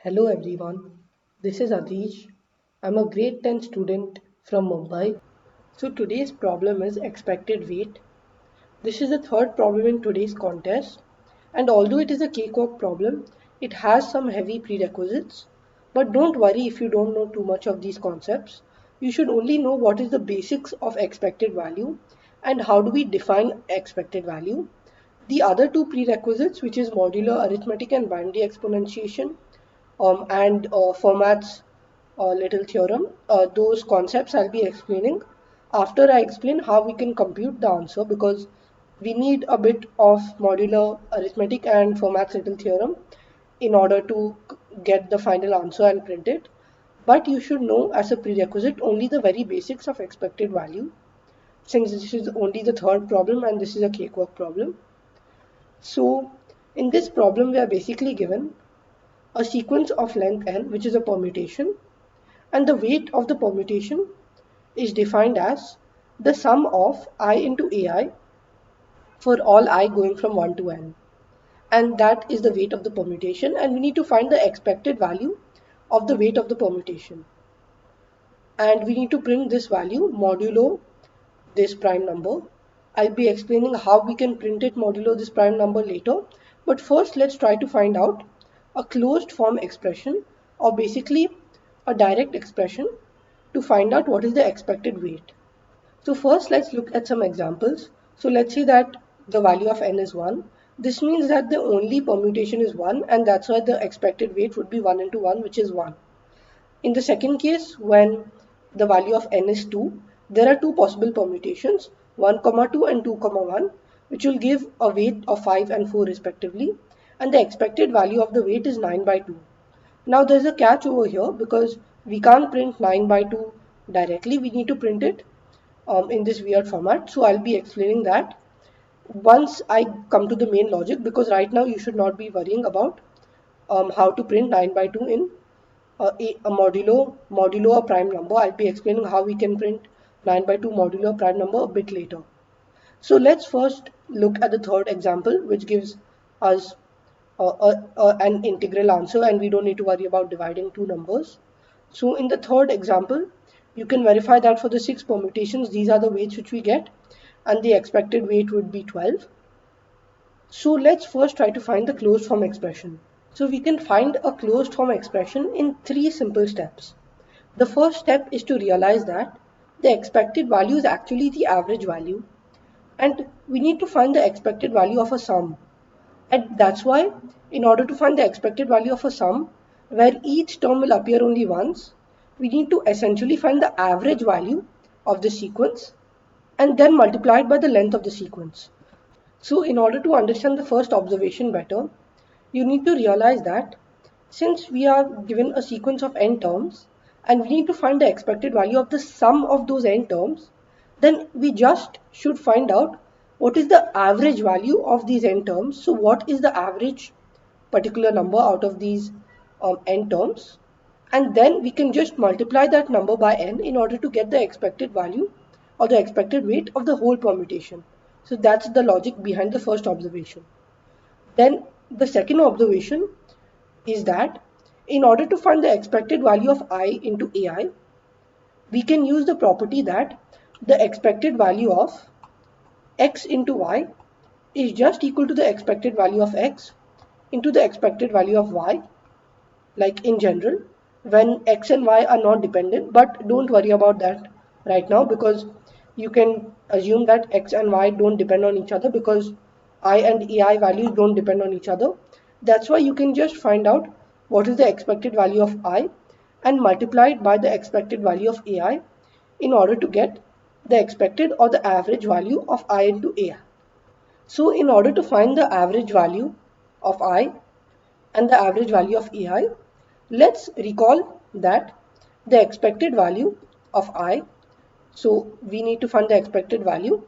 Hello everyone, this is Adish. I'm a grade 10 student from Mumbai. So today's problem is expected weight. This is the third problem in today's contest, and although it is a cakewalk problem, it has some heavy prerequisites. But don't worry if you don't know too much of these concepts. You should only know what is the basics of expected value and how do we define expected value. The other two prerequisites, which is modular arithmetic and binary exponentiation, and Fermat's little theorem. Those concepts I'll be explaining after I explain how we can compute the answer, because we need a bit of modular arithmetic and Fermat's little theorem in order to get the final answer and print it. But you should know as a prerequisite only the very basics of expected value, since this is only the third problem and this is a cakewalk problem. So in this problem we are basically given a sequence of length n, which is a permutation, and the weight of the permutation is defined as the sum of I into ai for all I going from 1 to n. And that is the weight of the permutation, and we need to find the expected value of the weight of the permutation. And we need to print this value modulo this prime number. I'll be explaining how we can print it modulo this prime number later. But first, let's try to find out a closed form expression, or basically a direct expression, to find out what is the expected weight. So first, let's look at some examples. So let's say that the value of n is 1. This means that the only permutation is 1, and that's why the expected weight would be 1 into 1, which is 1. In the second case, when the value of n is 2, there are two possible permutations, 1, 2 and 2, 1, which will give a weight of 5 and 4 respectively, and the expected value of the weight is 9 by 2. Now there's a catch over here, because we can't print 9 by 2 directly, we need to print it in this weird format. So I'll be explaining that once I come to the main logic, because right now you should not be worrying about how to print 9 by 2 in a modulo a prime number. I'll be explaining how we can print 9 by 2 modulo a prime number a bit later. So let's first look at the third example, which gives us an integral answer, and we don't need to worry about dividing two numbers. So in the third example, you can verify that for the 6 permutations, these are the weights which we get, and the expected weight would be 12. So let's first try to find the closed form expression. So we can find a closed form expression in 3 simple steps. The first step is to realize that the expected value is actually the average value, and we need to find the expected value of a sum. And that's why, in order to find the expected value of a sum, where each term will appear only once, we need to essentially find the average value of the sequence and then multiply it by the length of the sequence. So in order to understand the first observation better, you need to realize that since we are given a sequence of n terms and we need to find the expected value of the sum of those n terms, then we just should find out what is the average value of these n terms. So what is the average particular number out of these n terms, and then we can just multiply that number by n in order to get the expected value or the expected weight of the whole permutation. So that's the logic behind the first observation. Then the second observation is that in order to find the expected value of I into ai, we can use the property that the expected value of x into y is just equal to the expected value of x into the expected value of y, like in general, when x and y are not dependent. But don't worry about that right now, because you can assume that x and y don't depend on each other, because I and ai values don't depend on each other. That's why you can just find out what is the expected value of I and multiply it by the expected value of ai in order to get the expected or the average value of I into ai. So in order to find the average value of I and the average value of ai, let's recall that the expected value of I, so we need to find the expected value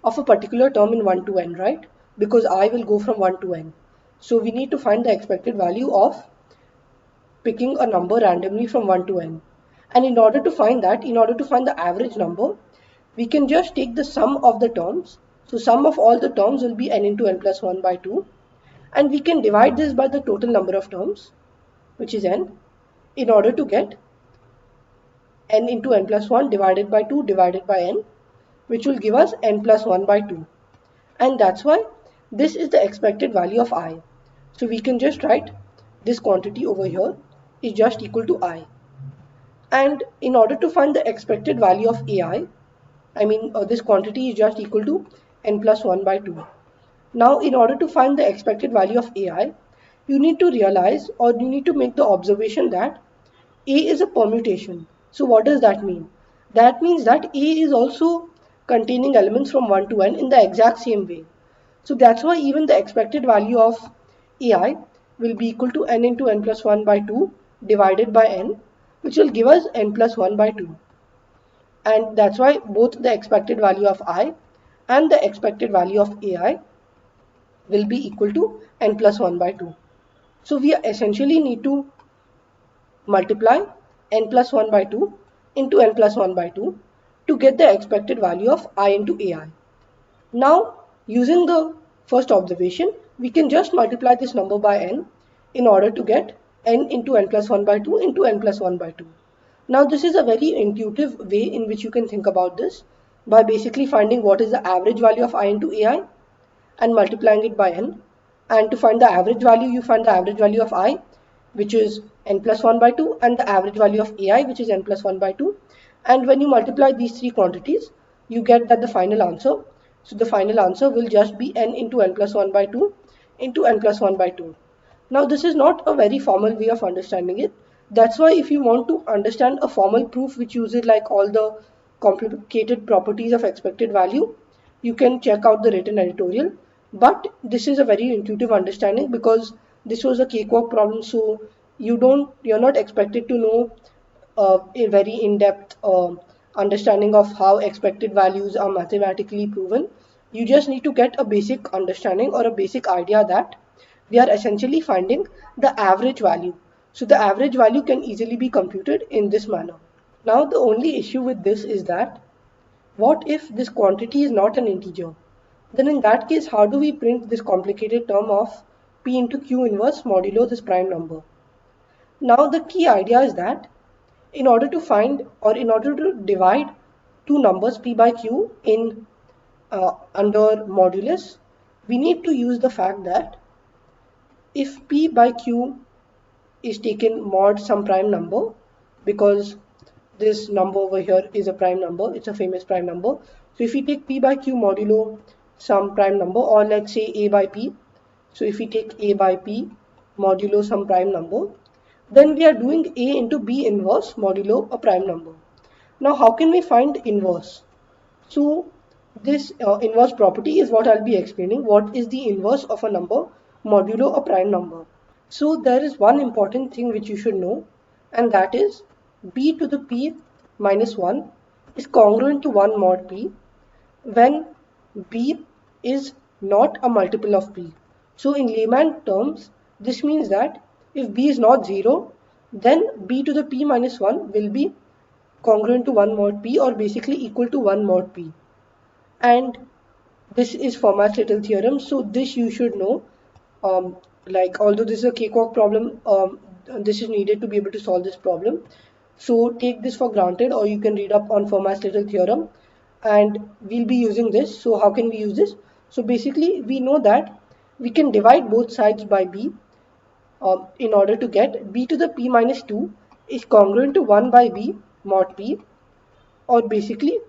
of a particular term in 1 to n, right? Because I will go from 1 to n. So we need to find the expected value of picking a number randomly from 1 to n. And in order to find that, in order to find the average number, we can just take the sum of the terms. So sum of all the terms will be n into n plus 1 by 2. And we can divide this by the total number of terms. which is n, in order to get n into n plus 1 divided by 2 divided by n, which will give us n plus 1 by 2. And that's why this is the expected value of I. So we can just write this quantity over here is just equal to I. And in order to find the expected value of AI, this quantity is just equal to n plus 1 by 2. Now, in order to find the expected value of AI, you need to realize or you need to make the observation that A is a permutation. So what does that mean? That means that A is also containing elements from 1 to n in the exact same way. So that's why even the expected value of AI will be equal to n into n plus 1 by 2 divided by n, which will give us n plus 1 by 2. And that's why both the expected value of I and the expected value of AI will be equal to n plus 1 by 2. So we essentially need to multiply n plus 1 by 2 into n plus 1 by 2 to get the expected value of I into AI. Now, using the first observation, we can just multiply this number by n in order to get n into n plus 1 by 2 into n plus 1 by 2. Now, this is a very intuitive way in which you can think about this by basically finding what is the average value of I into AI and multiplying it by n. And to find the average value, you find the average value of I, which is n plus 1 by 2, and the average value of AI, which is n plus 1 by 2. And when you multiply these three quantities, you get that the final answer. So the final answer will just be n into n plus 1 by 2 into n plus 1 by 2. Now, this is not a very formal way of understanding it. That's why if you want to understand a formal proof which uses like all the complicated properties of expected value, you can check out the written editorial. But this is a very intuitive understanding because this was a cakewalk problem, so you're not expected to know a very in-depth understanding of how expected values are mathematically proven. You just need to get a basic understanding or a basic idea that we are essentially finding the average value. So the average value can easily be computed in this manner. Now the only issue with this is that what if this quantity is not an integer? Then in that case, how do we print this complicated term of p into q inverse modulo this prime number? Now the key idea is that in order to find or in order to divide two numbers p by q in under modulus, we need to use the fact that if p by q is taken mod some prime number, because this number over here is a prime number, it's a famous prime number. So if we take p by q modulo some prime number, or let's say a by p, so if we take a by p modulo some prime number, then we are doing a into b inverse modulo a prime number. Now how can we find inverse? So this inverse property is what I'll be explaining. What is the inverse of a number modulo a prime number? So there is one important thing which you should know, and that is b to the p minus 1 is congruent to 1 mod p when b is not a multiple of p. So in layman terms, this means that if b is not 0, then b to the p minus 1 will be congruent to 1 mod p, or basically equal to 1 mod p. And this is Fermat's little theorem, so this you should know. Like although this is a cakewalk problem, this is needed to be able to solve this problem. So take this for granted, or you can read up on Fermat's little theorem, and we'll be using this. So how can we use this? So basically we know that we can divide both sides by b in order to get b to the p minus 2 is congruent to 1 by b mod p, or basically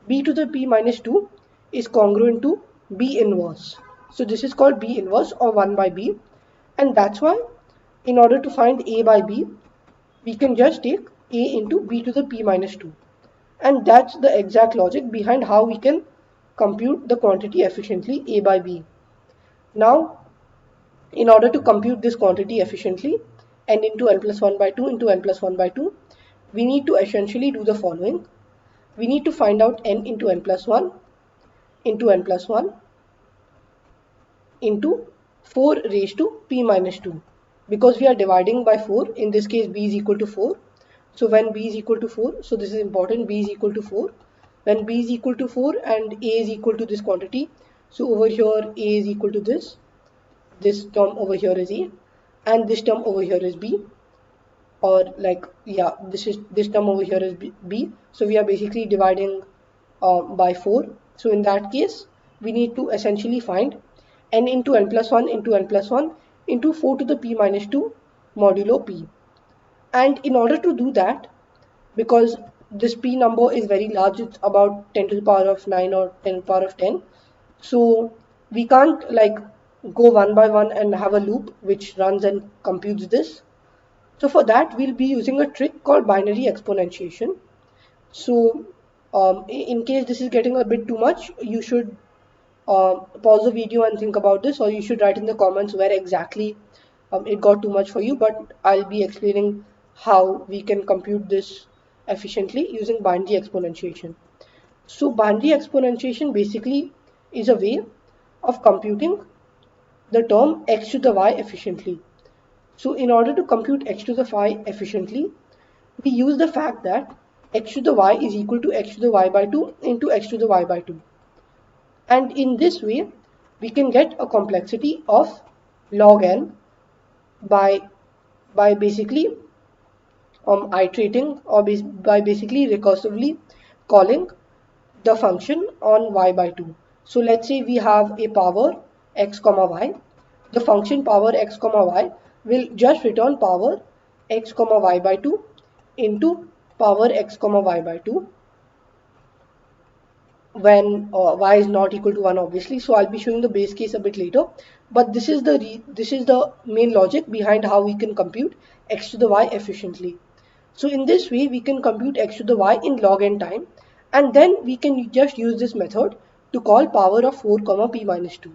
b to the p minus 2 is congruent to b inverse. So this is called b inverse or 1 by b, and that's why in order to find a by b, we can just take a into b to the p minus 2, and that's the exact logic behind how we can compute the quantity efficiently a by b. Now in order to compute this quantity efficiently, n into n plus 1 by 2 into n plus 1 by 2, we need to essentially do the following. We need to find out n into n plus 1 into n plus 1 into 4 raised to p minus 2, because we are dividing by 4. In this case b is equal to 4. So when b is equal to 4, so this is important, b is equal to 4. When b is equal to 4 and a is equal to this quantity, so over here a is equal to this term over here is a, and this term over here is b. or like, yeah, this term over here is b. So we are basically dividing by 4. So in that case, we need to essentially find n into n plus 1 into n plus 1 into 4 to the p minus 2 modulo p. And in order to do that, because this p number is very large, it's about 10 to the power of 9 or 10 to the power of 10, so we can't like go one by one and have a loop which runs and computes this. So for that, we'll be using a trick called binary exponentiation. So in case this is getting a bit too much, you should pause the video and think about this, or you should write in the comments where exactly it got too much for you. But I'll be explaining how we can compute this efficiently using binary exponentiation. So binary exponentiation basically is a way of computing the term x to the y efficiently. So in order to compute x to the y efficiently, we use the fact that x to the y is equal to x to the y by 2 into x to the y by 2. And in this way, we can get a complexity of log n by basically iterating, or by basically recursively calling the function on y by 2. So let's say we have a power x comma y. The function power x comma y will just return power x comma y by 2 into power x comma y by 2 when y is not equal to 1, obviously. So I'll be showing the base case a bit later, but this is the main logic behind how we can compute x to the y efficiently. So in this way, we can compute x to the y in log n time, and then we can just use this method to call power of 4 comma p minus 2.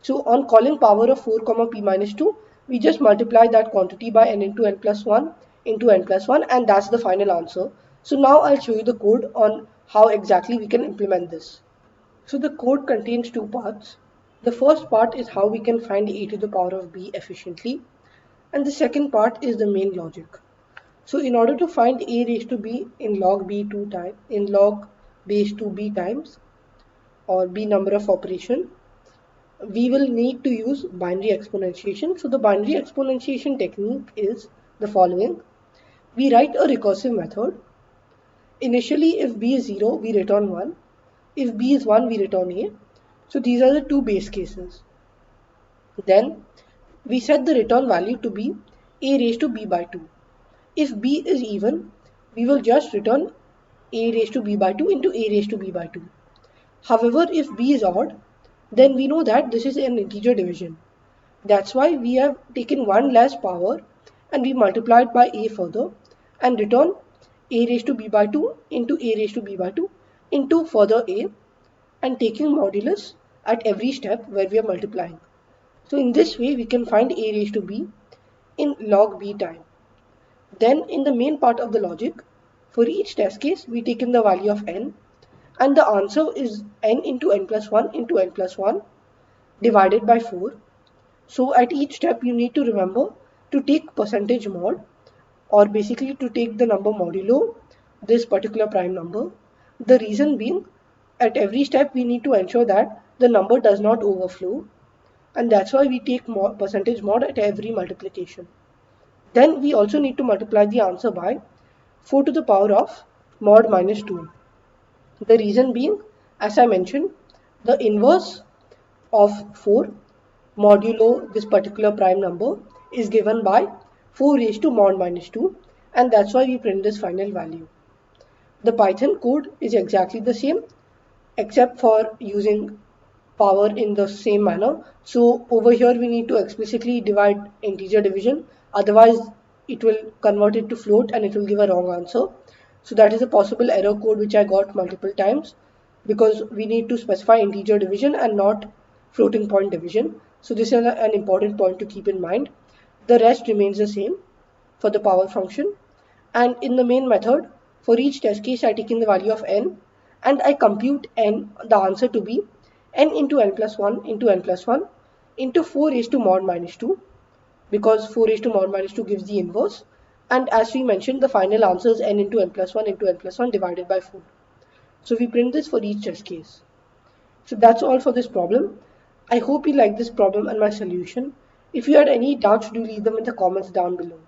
So on calling power of 4 comma p minus 2, we just multiply that quantity by n into n plus 1 into n plus 1, and that's the final answer. So now I'll show you the code on how exactly we can implement this. So the code contains two parts. The first part is how we can find a to the power of b efficiently, and the second part is the main logic. So in order to find a raised to b in log b 2 times, in log base 2b times, or b number of operation, we will need to use binary exponentiation. So the binary exponentiation technique is the following. We write a recursive method. Initially, if b is 0, we return 1. If b is 1, we return a. So these are the two base cases. Then we set the return value to be a raised to b by 2. If b is even, we will just return a raised to b by 2 into a raised to b by 2. However, if b is odd, then we know that this is an integer division. That's why we have taken one less power and we multiplied by a further and return a raised to b by 2 into a raised to b by 2 into further a, and taking modulus at every step where we are multiplying. So in this way, we can find a raised to b in log b time. Then in the main part of the logic, for each test case, we take in the value of n, and the answer is n into n plus 1 into n plus 1 divided by 4. So at each step, you need to remember to take percentage mod, or basically to take the number modulo this particular prime number. The reason being, at every step, we need to ensure that the number does not overflow, and that's why we take percentage mod at every multiplication. Then we also need to multiply the answer by 4 to the power of mod minus 2. The reason being, as I mentioned, the inverse of 4 modulo this particular prime number is given by 4 raised to mod minus 2, and that's why we print this final value. The Python code is exactly the same except for using power in the same manner. So over here we need to explicitly divide integer division, otherwise it will convert it to float and it will give a wrong answer. So that is a possible error code which I got multiple times, because we need to specify integer division and not floating point division. So this is an important point to keep in mind. The rest remains the same for the power function, and in the main method, for each test case I take in the value of n and I compute n, the answer to be n into n plus 1 into n plus 1 into 4 raised to mod minus 2, because 4 raised to mod minus 2 gives the inverse, and as we mentioned, the final answer is n into n plus 1 into n plus 1 divided by 4. So we print this for each test case. So that's all for this problem. I hope you like this problem and my solution. If you had any doubts, do leave them in the comments down below.